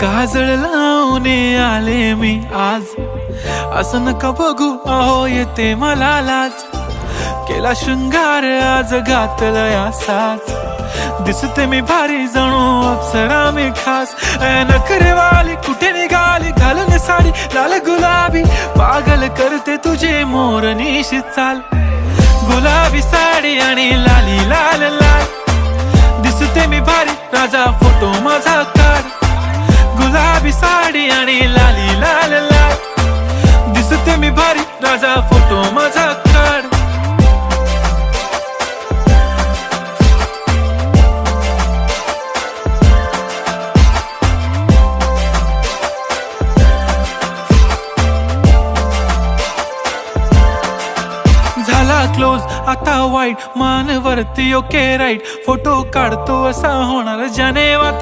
काजळ लावून आले मी आज, असं नका बघू अहो येते मला लाज. केला शृंगार आज घातला साज, दिसते मी भारी जणू अप्सरा मी खास. नखरेवाली कुठे निघाली घालून साडी लाल गुलाबी, पागल करते तुझे मोरनीशी चाल. गुलाबी साडी आणि लाली लाल लाल, दिसते मी भारी राजा फोटो माझा काढ. गुलाबी साडी आणि लाली लाल लाल, दिसते मी भारी राजा फोटो माझा काढ. झाला क्लोज आता वाईट, मान वरती ओके राईट. फोटो काढतो असा होणार ज्याने वाट